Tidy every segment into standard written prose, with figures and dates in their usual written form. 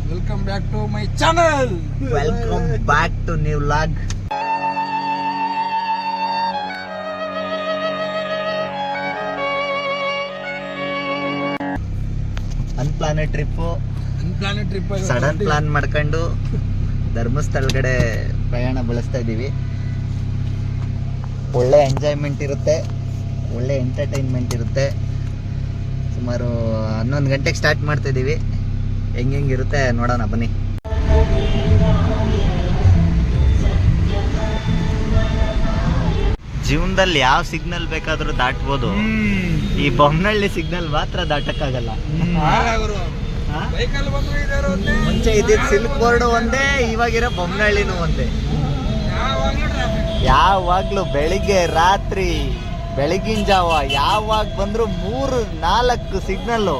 Welcome back to my channel. Welcome back to new vlog. Unplanned trip sudden plan ಮಾಡ್ಕೊಂಡು ಧರ್ಮಸ್ಥಳ ಕಡೆ ಪ್ರಯಾಣ ಬೆಳೆಸ್ತಾ ಇದ್ದೀವಿ. ಒಳ್ಳೆ ಎಂಜಾಯ್ಮೆಂಟ್ ಇರುತ್ತೆ, ಒಳ್ಳೆ ಎಂಟರ್ಟೈನ್ಮೆಂಟ್ ಇರುತ್ತೆ. ಸುಮಾರು 11 ಗಂಟೆಗೆ ಸ್ಟಾರ್ಟ್ ಮಾಡ್ತಾ ಇದ್ದೀವಿ. ಹೆಂಗಿರುತ್ತೆ ನೋಡೋಣ ಬನ್ನಿ. ಜೀವನದಲ್ಲಿ ಯಾವ ಸಿಗ್ನಲ್ ಬೇಕಾದ್ರೂ ದಾಟ್ಬೋದು, ಈ ಬೊಮ್ಮನಹಳ್ಳಿ ಸಿಗ್ನಲ್ ಮಾತ್ರ ದಾಟಕ್ಕಾಗಲ್ಲ. ಮುಂಚೆ ಇದ್ದಿದ್ದು ಸಿಲ್ಕ್ ಬೋರ್ಡ್ ಒಂದೇ, ಇವಾಗಿರೋ ಬೊಮ್ಮನಹಳ್ಳಿನೂ ಒಂದೇ. ಯಾವಾಗ್ಲೂ ಬೆಳಿಗ್ಗೆ ರಾತ್ರಿ ಬೆಳಗಿನ ಜಾವ ಯಾವಾಗ ಬಂದ್ರು 3-4 ಸಿಗ್ನಲ್ಲು,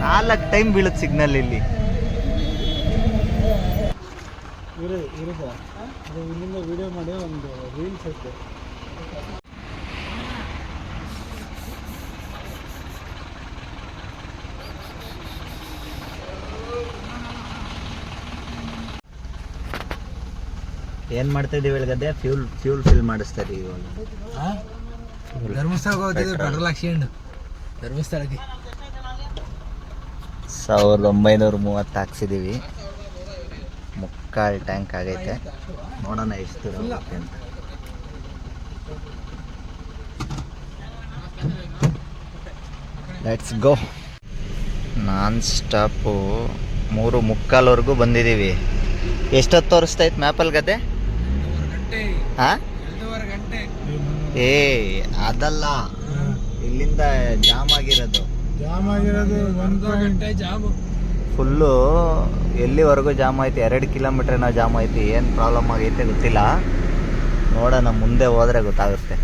4 ಟೈಮ್ ಬೀಳುತ್ತೆ ಸಿಗ್ನಲ್ ಇಲ್ಲಿ. ಇಲ್ಲಿಂದ ವಿಡಿಯೋ ಮಾಡಿ ಒಂದು ರೀಲ್ಸ್ ಐತೆ. ಏನ್ ಮಾಡ್ತಾ ಇದೀವಿ ಹೇಳಿಗದೆ? ಫ್ಯೂಲ್ ಫಿಲ್ ಮಾಡಿಸ್ತಾ ಇದೀವಿ ಇವಾಗ. ಧರ್ಮಸ್ಥಳಕ್ಕೆ ಹೋಗ್ತಿದ್ವಿ, ಪೆಟ್ರೋಲ್ ಹಾಕ್ಸ್ಕೊಂಡು ಧರ್ಮಸ್ಥಳಕ್ಕೆ 1930 ಹಾಕ್ಸಿದೀವಿ. ಮುಕ್ಕಾಲ್ ಟ್ಯಾಂಕ್ ಆಗೈತೆ. ನೋಡೋಣ ಎಷ್ಟು ಹೋಗುತ್ತೆ ಅಂತ. Let's go. ನಾನ್ ಸ್ಟಾಪು 3:45 ಬಂದಿದ್ದೀವಿ. ಎಷ್ಟೊತ್ತು ತೋರಿಸ್ತಾ ಇತ್ತು ಮ್ಯಾಪಲ್ಲಿ ಗದೆ? ಹಾಂ, ಏ ಅದಲ್ಲ, ಇಲ್ಲಿಂದ ಜಾಮ್ ಆಗಿರೋದು 1 ಗಂಟೆ ಜಾಮ್. ಫುಲ್ಲು ಎಲ್ಲಿವರೆಗೂ ಜಾಮ್ ಐತಿ? 2 ಕಿಲೋಮೀಟ್ರ್ ಏನೋ ಜಾಮ್ ಐತಿ. ಏನು ಪ್ರಾಬ್ಲಮ್ ಆಗೈತೆ ಗೊತ್ತಿಲ್ಲ, ನೋಡೋಣ ಮುಂದೆ ಹೋದರೆ ಗೊತ್ತಾಗುತ್ತೆ.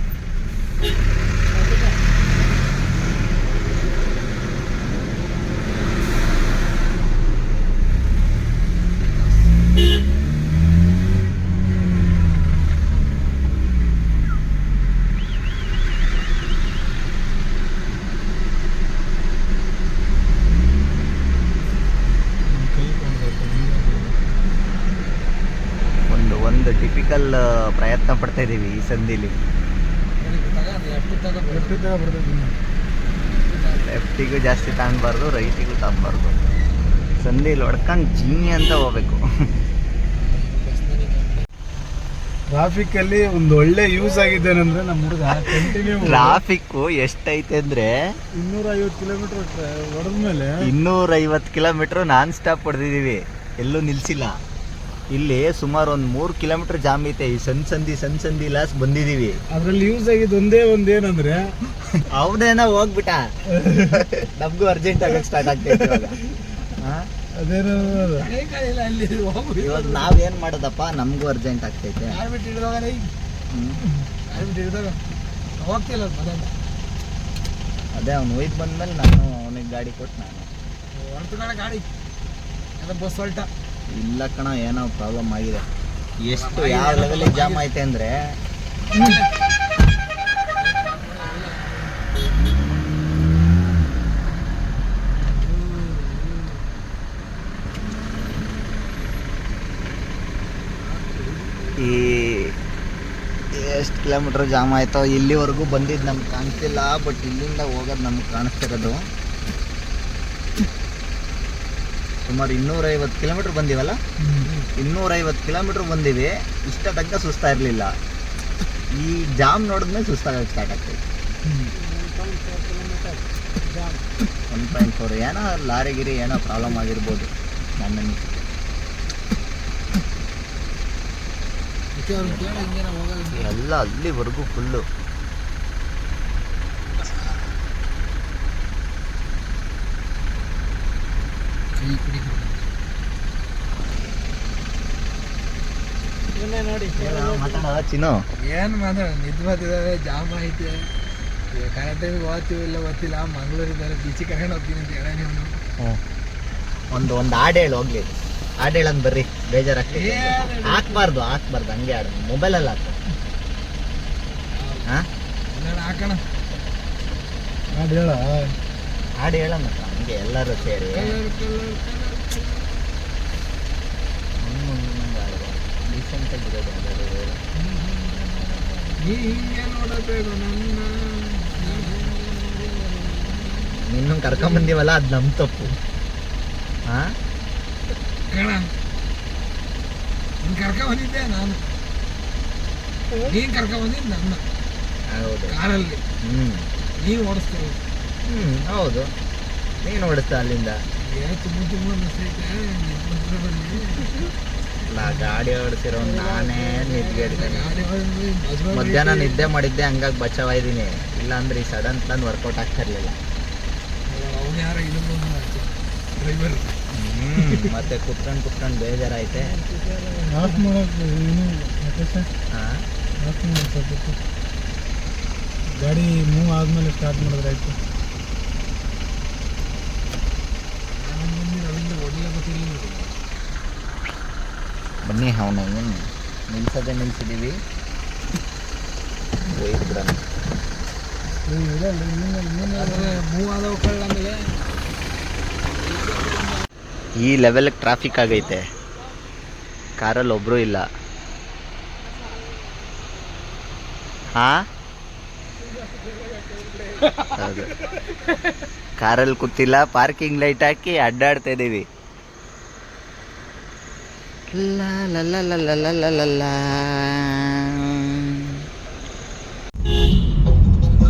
ಒಂದು ಟಿಪಿಕಲ್ ಪ್ರಯತ್ನ ಪಡ್ತಾ ಇದ್ದೀವಿ ಈ ಸಂದಿಲಿ. ಲೆಫ್ಟಿಗೂ ಜಾಸ್ತಿ ತಗೊಳ್ಬಾರ್ದು, ರೈಟಿಗೂ ತಗೊಳ್ಬಾರ್ದು. ಸಂದಿಲಿ ಹೊಡ್ಕೊಂಡು ಜಿಂಗಿ ಅಂತ ಹೋಗ್ಬೇಕು. ಟ್ರಾಫಿಕ್ ಅಲ್ಲಿ ಒಂದು ಒಳ್ಳೆ ಯೂಸ್ ಆಗಿದ್ದೇನೆಂದ್ರೆ ನಮ್ಮ ಹುಡುಗ ಕಂಟಿನ್ಯೂ ಟ್ರಾಫಿಕ್ಕು ಎಷ್ಟೈತೆ ಅಂದ್ರೆ 250 ಕಿಲೋಮೀಟರ್ ಹೊಡೆದ್ಮೇಲೆ 250 ಕಿಲೋಮೀಟ್ರ್ ನಾನ್ ಸ್ಟಾಪ್ ಹೊಡೆದಿದ್ದೀವಿ, ಎಲ್ಲೂ ನಿಲ್ಸಿಲ್ಲ. ಇಲ್ಲಿ ಸುಮಾರು ಒಂದು 3 ಕಿಲೋಮೀಟರ್ ಜಾಮ್ ಐತೆ. ಈ ಸಣ್ಣ ಸಂದಿ ಲಾಸ್ ಬಂದಿದ್ದೀವಿ. ಅದ್ರಲ್ಲಿ ಯೂಸ್ ಆಗಿದ್ದು ಒಂದೇನಂದ್ರೆ ಅವನೇನೋ ಹೋಗ್ಬಿಟ್ಟ, ನಮಗೂ ಅರ್ಜೆಂಟ್ ಆಗಕ್ಕೆ ಸ್ಟಾರ್ಟ್ ಆಗ್ತೈತೆ ಇವಾಗ. ಇವಾಗ ನಾವೇನ್ ಮಾಡೋದಪ್ಪ, ನಮಗೂ ಅರ್ಜೆಂಟ್ ಆಗ್ತೈತೆ. ಅದೇ ಅವ್ನು ಒಯ್ದು ಬಂದ್ಮೇಲೆ ನಾನು ಅವನಿಗೆ ಗಾಡಿ ಕೊಟ್ಟು ನಾನು ಗಾಡಿ ಬಸ್ ಹೊಲ್ಟ. ಇಲ್ಲ ಕಣ, ಏನೋ ಪ್ರಾಬ್ಲಮ್ ಆಗಿದೆ. ಎಷ್ಟು ಯಾವ ಲೆವೆಲಿಗೆ ಜಾಮ್ ಐತೆ ಅಂದರೆ ಈ ಎಷ್ಟು ಕಿಲೋಮೀಟ್ರ್ ಜಾಮ್ ಆಯಿತೋ. ಇಲ್ಲಿವರೆಗೂ ಬಂದಿದ್ದು ನಮ್ಗೆ ಕಾಣಿಸ್ತಿಲ್ಲ, ಬಟ್ ಇಲ್ಲಿಂದ ಹೋಗೋದು ನಮ್ಗೆ ಕಾಣಿಸ್ತಿರೋದು. ಸುಮಾರು 250 ಕಿಲೋಮೀಟ್ರ್ ಬಂದೀವಲ್ಲ, 250 ಕಿಲೋಮೀಟ್ರ್ ಬಂದೀವಿ. ಇಷ್ಟ ತನಕ ಸುಸ್ತಾ ಇರಲಿಲ್ಲ. ಈ ಜಾಮ್ ನೋಡಿದ್ಮೇಲೆ ಸುಸ್ತಾಗಕ್ಕೆ ಸ್ಟಾರ್ಟ್ ಆಗ್ತೈತೆ. 1.4 ಏನೋ ಲಾರಿಗಿರಿ ಏನೋ ಪ್ರಾಬ್ಲಮ್ ಆಗಿರ್ಬೋದು ನನ್ನ. ಎಲ್ಲ ಅಲ್ಲಿವರೆಗೂ ಫುಲ್ಲು. ನೋಡಿ ಮಾತಾಡ ಚಿನ್ನು, ಏನು ಮಾತಾಡ, ನಿದ್ದೆ ಬರ್ತಿದ್ದಾವೆ, ಜಾಮ್ ಐತೆ. ಕರೆಕ್ಟ್ ಟೈಮಿಗೆ ಓದ್ತೀವಿ ಇಲ್ಲ ಗೊತ್ತಿಲ್ಲ. ಮಂಗಳೂರಿದ್ದಾರೆ, ಬೀಚಿಗೆ ಕರ್ಕೊಂಡು ಹೋಗ್ತೀನಿ ಅಂತ ಹೇಳ ನೀವು. ಒಂದು ಹಾಡು ಹೇಳು ಹೋಗ್ಲಿ. ಹಾಡು ಹೇಳಂದು ಬರ್ರಿ, ಬೇಜಾರಾಗ್ತದೆ. ಹಾಕ್ಬಾರ್ದು ಹಂಗೆ ಹಾಡು ಮೊಬೈಲಲ್ಲಿ ಹಾಕ. ಹಾಂ ಹಾಕೋಣ. ಹಾಡು ಹೇಳೋಣ ಹಂಗೆ ಎಲ್ಲರೂ ಸೇರಿ. ನೀ ಹಿಂಗೆ ನೋಡಬೇಕು ನನ್ನ ನಿನ್ನ ಕರ್ಕೊಂಬಂದೀವಲ್ಲ ಅದು ನಮ್ಮ ತಪ್ಪು. ಹಾಂ ಕಣ ನೀನು ಕರ್ಕೊಂಬಂದಿದ್ದೆ ನಾನು, ನೀನು ಕರ್ಕೊಂಬಂದಿದ್ದು ನನ್ನ ಹೌದು. ಕಾರಲ್ಲಿ ನೀನು ಓಡಿಸ್ತೇವೆ. ಹೌದು, ನೀನು ಓಡಿಸ್ತಾ ಅಲ್ಲಿಂದ. ತುಂಬ ಮಿಸ್ಟೇಕ್ ಇಲ್ಲ, ಗಾಡಿ ಓಡಿಸಿರೋ ನಾನೇ ನಿದ್ಗೆಡ್ತೇನೆ. ಗಾಡಿ ಮಧ್ಯಾಹ್ನ ನಿದ್ದೆ ಮಾಡಿದ್ದೆ, ಹಂಗಾಗಿ ಬಚಾವಿದ್ದೀನಿ. ಇಲ್ಲಾಂದ್ರೆ ಈ ಸಡನ್ ಪ್ಲಾನ್ ವರ್ಕೌಟ್ ಆಗ್ತಾ ಇರಲಿಲ್ಲ. ಅವನು ಯಾರ ಇನ್ನೊಂದು ಡ್ರೈವರ್ ಮತ್ತೆ ಕುತ್ಕೊಂಡು ಬೇಜಾರಾಯ್ತೆ. ಗಾಡಿ ಮೂವ್ ಆದ್ಮೇಲೆ ಸ್ಟಾರ್ಟ್ ಮಾಡಿದ್ರೆ ಆಯ್ತು. ಬನ್ನಿ, ಅವನ ಏನು ನಿಲ್ಸೋದೇ ನಿಲ್ಸಿದ್ದೀವಿ. ಮೂವ್ ಆದವು ಆಮೇಲೆ ಈ ಲೆವೆಲ್ಗೆ ಟ್ರಾಫಿಕ್ ಆಗೈತೆ, ಕಾರಲ್ಲಿ ಒಬ್ಬರು ಇಲ್ಲ. ಹಾಂ, ಹೌದು, ಕಾರಲ್ಲಿ ಕೂತಿಲ್ಲ, ಪಾರ್ಕಿಂಗ್ ಲೈಟ್ ಹಾಕಿ ಅಡ್ಡಾಡ್ತಾ ಇದ್ದೀವಿ. ಇನ್ನು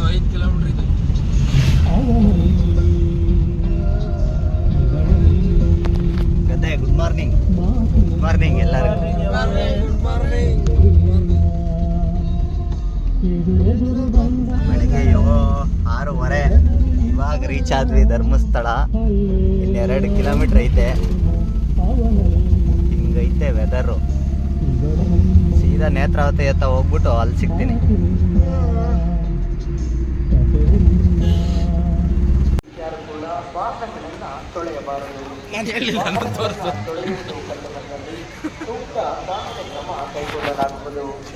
5 ಕಿಲೋಮೀಟರ್ ಇದೆ. ಗದ್ದೆ, ಗುಡ್ ಮಾರ್ನಿಂಗ್. ಗುಡ್ ಮಾರ್ನಿಂಗ್ ಎಲ್ಲರಿಗೂ. ಬೆಳಗ್ಗೆ 6:30 ಇವಾಗ ರೀಚ್ ಆದ್ವಿ ಧರ್ಮಸ್ಥಳ. ಇಲ್ಲಿ 2 ಕಿಲೋಮೀಟರ್ ಐತೆ. ಹಿಂಗೈತೆ ವೆದರು. ಸೀದಾ ನೇತ್ರಾವತಿ ಹತ್ತ ಹೋಗ್ಬಿಟ್ಟು ಅಲ್ಲಿ ಸಿಗ್ತೀನಿ.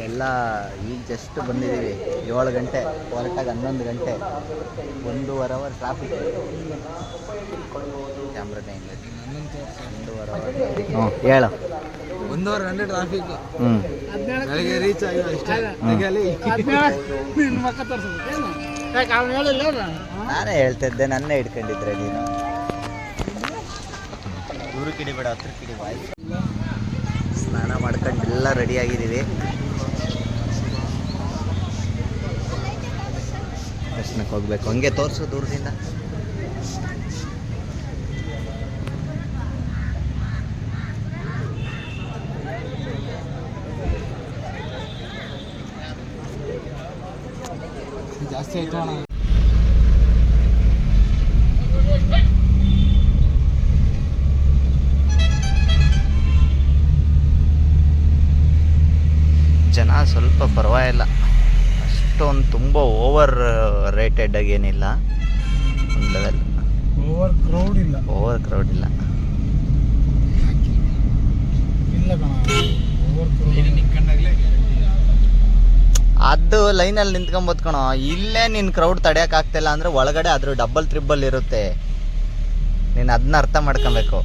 ಎಲ್ಲ ಈಗ ಜಸ್ಟ್ ಬಂದಿದ್ದೀವಿ. 7 ಗಂಟೆ ಹೊರಟಾಗ 11 ಗಂಟೆ, 1.5 ಅವರ್ ಟ್ರಾಫಿಕ್. ಕ್ಯಾಮ್ರಾನೇ ಇಲ್ಲ, 1.5 ಅವರ್. ಹೇಳು. 1.5 ಗಂಟೆ ಟ್ರಾಫಿಕ್. ಬೆಳಗ್ಗೆ ರೀಚ್ ಆಗಿ ಅಷ್ಟೇ. ನಾನೇ ಹೇಳ್ತಿದ್ದೆ, ನನ್ನೇ ಇಟ್ಕೊಂಡಿದ್ರೆ ನೀನು. ದೂರ ಕಿಡಿಬೇಡ, ಹತ್ರ ಕಿಡಿ. ವಾಯ್ಸ್ ಸ್ನಾನ ಮಾಡ್ಕೊಂಡು ಎಲ್ಲ ರೆಡಿ ಆಗಿದ್ದೀವಿ. ದರ್ಶನಕ್ಕೆ ಹೋಗ್ಬೇಕು. ಹಂಗೆ ತೋರಿಸು ದೂರದಿಂದ. ಜಾಸ್ತಿ ಆಯ್ತು ಅಣ್ಣ. ಜನ ಸ್ವಲ್ಪ ಪರವಾಗಿಲ್ಲ, ಅಷ್ಟೊಂದು ತುಂಬ ಓವರ್ ರೇಟೆಡ್ ಆಗಿ ಏನಿಲ್ಲ. ಒಂದು ಲೆವೆಲ್. ಓವರ್ ಕ್ರೌಡ್ ಇಲ್ಲ. ಓವರ್ ಕ್ರೌಡ್ ಇಲ್ಲ. ಅದು ಲೈನಲ್ಲಿ ನಿಂತ್ಕೊಂಬೋದು ಕಣೋ. ಇಲ್ಲೇ ನಿನ್ನ ಕ್ರೌಡ್ ತಡೆಯೋಕೆ ಆಗ್ತಿಲ್ಲ ಅಂದರೆ ಒಳಗಡೆ ಅದ್ರ ಡಬಲ್ ತ್ರಿಬಲ್ ಇರುತ್ತೆ. ನೀನು ಅದನ್ನ ಅರ್ಥ ಮಾಡ್ಕೊಬೇಕು.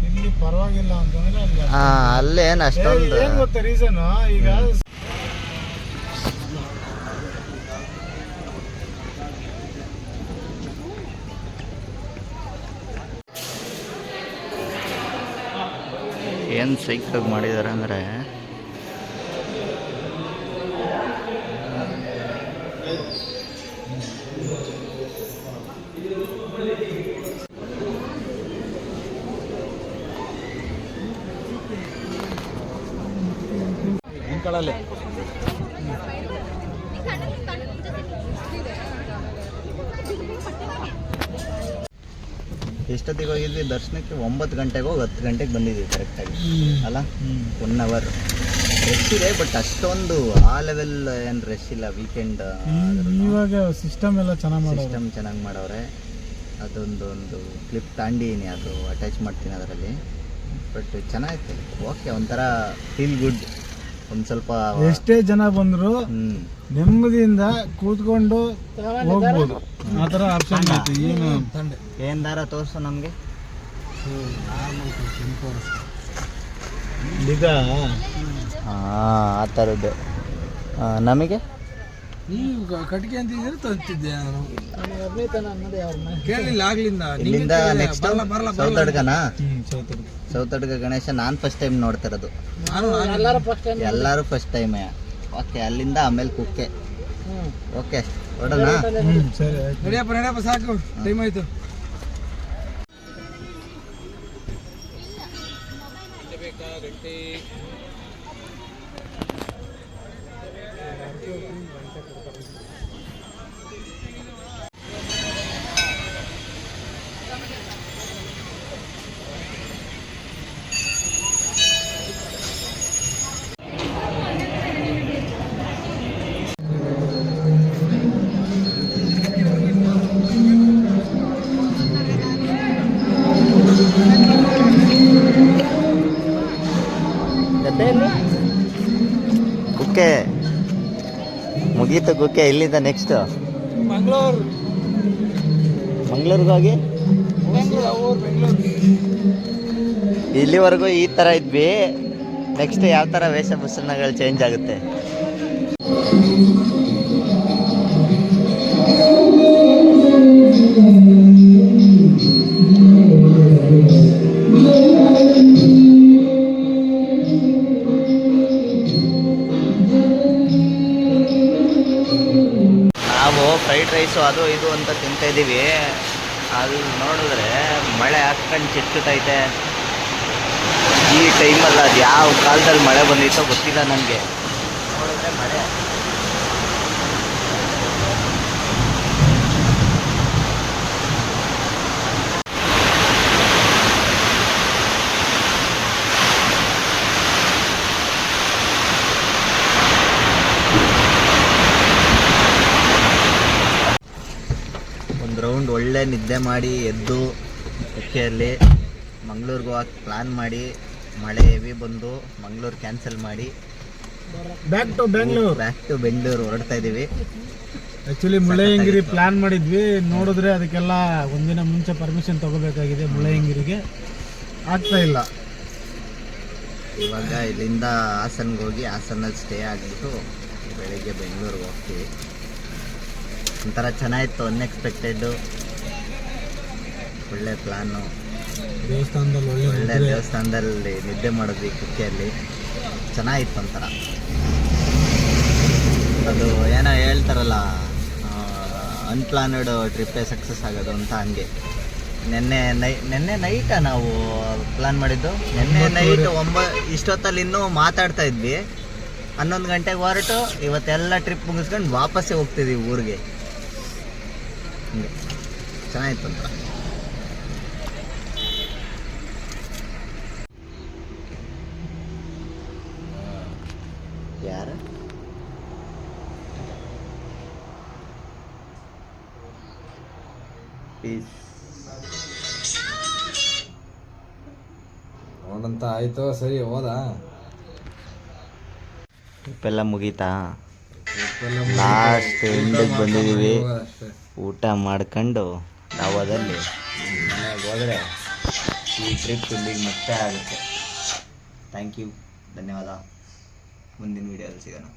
ಇಲ್ಲಿ ಪರವಾಗಿಲ್ಲ ಅಂತಂದ್ರೆ ಅಲ್ಲೇನು ಅಷ್ಟೊಂದು ಏನು ಗೊತ್ತಾ ರೀಸನ್? ಈಗ ಏನು ಸೈಕಾಗಿ ಮಾಡಿದ್ದಾರೆ ಅಂದರೆ, ಕಳಲೆ ಎಷ್ಟೊತ್ತಿಗೆ ಹೋಗಿದ್ವಿ ದರ್ಶನಕ್ಕೆ? 9 ಗಂಟೆಗೆ ಹೋಗಿ 10 ಗಂಟೆಗೆ ಬಂದಿದ್ವಿ ಕರೆಕ್ಟಾಗಿ ಅಲ್ಲ. 1 ಅವರ್ ರಶ್ ಇದೆ, ಬಟ್ ಅಷ್ಟೊಂದು ಆ ಲೆವೆಲ್ ಏನು ರಶ್ ಇಲ್ಲ. ವೀಕೆಂಡ್ ಇವಾಗ ಸಿಸ್ಟಮ್ ಎಲ್ಲ ಚೆನ್ನಾಗಿ ಮಾಡವ್ರೆ. ಅದೊಂದು ಕ್ಲಿಪ್ ತಾಂಡಿನಿ, ಅದು ಅಟ್ಯಾಚ್ ಮಾಡ್ತೀನಿ ಅದರಲ್ಲಿ. ಬಟ್ ಚೆನ್ನಾಗಿತ್ತು. ಓಕೆ, ಒಂಥರ ಫೀಲ್ ಗುಡ್. ಒಂದು ಸ್ವಲ್ಪ ಎಷ್ಟೇ ಜನ ಬಂದ್ರು ನೆಮ್ಮದಿಯಿಂದ ಕೂತ್ಕೊಂಡು ಹೋಗ್ಬೋದು. ಆ ಥರ ಆಪ್ಷನ್ ಐತೆ. ಏನು ದಾರ ತೋರಿಸು ನಮಗೆ. ಈಗ ಆ ಥರದ್ದು. ನಮಗೆ ನೀವು ಕಟ್ಗೆ ಅಂತಿದ್ರೆ ತಂತಿದ್ದೆ ನಾನು ಕೇಳಿಲ್ಲ ಆಗ್ಲಿಂದ. ಇಲ್ಲಿಂದ ನೆಕ್ಸ್ಟ್ ಸೌತಡ್ಕನಾ? ಸೌತಡ್ಕ ಗಣೇಶ ನಾನು ಫಸ್ಟ್ ಟೈಮ್ ನೋಡ್ತಾ ಇರೋದು. ಎಲ್ಲರೂ ಫಸ್ಟ್ ಟೈಮೇ. ಓಕೆ, ಅಲ್ಲಿಂದ ಆಮೇಲೆ ಕುಕ್ಕೆ. ಓಕೆ, ಹೊಡೋಣ. ನಡಿಯಪ್ಪ ಸಾಕು, ಟೈಮ್ ಆಯ್ತು. ಕುಕ್ಕೆ ಮುಗೀತು. ಕುಕ್ಕೆ ಇಲ್ಲಿಂದ ನೆಕ್ಸ್ಟ್ ಮಂಗಳೂರಿಗೆ ಹೋಗಿ ಇಲ್ಲಿವರೆಗೂ ಈ ಥರ ಇದ್ವಿ. ನೆಕ್ಸ್ಟ್ ಯಾವ ಥರ ವೇಷಭೂಷಣಗಳು ಚೇಂಜ್ ಆಗುತ್ತೆ. ನಾವು ಫ್ರೈಡ್ ರೈಸು ಅದು ಇದು ಅಂತ ತಿಂತಾಯಿದ್ದೀವಿ. ಅಲ್ಲಿ ನೋಡಿದ್ರೆ ಮಳೆ ಹಾಕ್ಕೊಂಡು ಚಿಟ್ಟುತ್ತೈತೆ. ಈ ಟೈಮಲ್ಲಿ ಅದು ಯಾವ ಕಾಲದಲ್ಲಿ ಮಳೆ ಬಂದಿತ್ತೋ ಗೊತ್ತಿಲ್ಲ ನನಗೆ. ನೋಡಿದ್ರೆ ಮಳೆ ಒಂದು ರೌಂಡ್ ಒಳ್ಳೆ ನಿದ್ದೆ ಮಾಡಿ ಎದ್ದು ಕುಕ್ಕೆಯಲ್ಲಿ ಮಂಗಳೂರಿಗೆ ಹೋಗಕ್ಕೆ ಪ್ಲ್ಯಾನ್ ಮಾಡಿ ಮಳೆ ಹೆವಿ ಬಂದು ಮಂಗಳೂರು ಕ್ಯಾನ್ಸಲ್ ಮಾಡಿ ಬ್ಯಾಕ್ ಟು ಬೆಂಗಳೂರು ಹೊರಡ್ತಾ ಇದ್ದೀವಿ. ಆ್ಯಕ್ಚುಲಿ ಮುಳ್ಳಯ್ಯನಗಿರಿ ಪ್ಲ್ಯಾನ್ ಮಾಡಿದ್ವಿ. ನೋಡಿದ್ರೆ ಅದಕ್ಕೆಲ್ಲ ಒಂದಿನ ಮುಂಚೆ ಪರ್ಮಿಷನ್ ತಗೋಬೇಕಾಗಿದೆ. ಮುಳ್ಳಯ್ಯನಗಿರಿಗೆ ಆಗ್ತಾ ಇಲ್ಲ. ಇವಾಗ ಇಲ್ಲಿಂದ ಹಾಸನ್ಗೆ ಹೋಗಿ ಹಾಸನಲ್ಲಿ ಸ್ಟೇ ಆಗಿಬಿಟ್ಟು ಬೆಳಿಗ್ಗೆ ಬೆಂಗಳೂರಿಗೆ ಹೋಗ್ತೀವಿ. ಒಂಥರ ಚೆನ್ನಾಗಿತ್ತು, ಅನ್ಎಕ್ಸ್ಪೆಕ್ಟೆಡ್ಡು. ಒಳ್ಳೆ ಪ್ಲ್ಯಾನು. ಒಳ್ಳೆ ದೇವಸ್ಥಾನದಲ್ಲಿ ನಿದ್ದೆ ಮಾಡಿದ್ವಿ ಕುಕ್ಕೆಯಲ್ಲಿ. ಚೆನ್ನಾಗಿತ್ತು ಒಂಥರ. ಅದು ಏನೋ ಹೇಳ್ತಾರಲ್ಲ, ಅನ್ಪ್ಲಾನಡ್ ಟ್ರಿಪ್ಪೇ ಸಕ್ಸಸ್ ಆಗೋದು ಅಂತ. ಹಂಗೆ ನೆನ್ನೆ ನೈಟ ನಾವು ಪ್ಲ್ಯಾನ್ ಮಾಡಿದ್ದು. ನೆನ್ನೆ ನೈಟ್ ಇಷ್ಟೊತ್ತಲ್ಲಿ ಇನ್ನೂ ಮಾತಾಡ್ತಾ ಇದ್ವಿ. 11 ಗಂಟೆಗೆ ಹೊರಟು ಇವತ್ತೆಲ್ಲ ಟ್ರಿಪ್ ಮುಗಿಸ್ಕೊಂಡು ವಾಪಸ್ಸೇ ಹೋಗ್ತಿದ್ದೀವಿ ಊರಿಗೆ. ಹಂಗೆ ಚೆನ್ನಾಗಿತ್ತು ಅಂತ. ಯಾರು ನೋಡಂತ ಆಯ್ತು. ಸರಿ, ಹೋದಾ? ಟ್ರಿಪ್ಪೆಲ್ಲ ಮುಗೀತಾ? ಲಾಸ್ಟ್ ಎಂಡಿಗೆ ಬಂದಿದ್ದೀವಿ. ಊಟ ಮಾಡ್ಕೊಂಡು ಧಾವಾದಲ್ಲಿ ಮನೆಗೆ ಹೋದರೆ ಈ ಟ್ರಿಪ್ ಇಲ್ಲಿಗೆ ಮತ್ತೆ ಆಗುತ್ತೆ. ಥ್ಯಾಂಕ್ ಯು, ಧನ್ಯವಾದ. ಮುಂದಿನ ವೀಡಿಯೋದಲ್ಲಿ ಸಿಗೋಣ.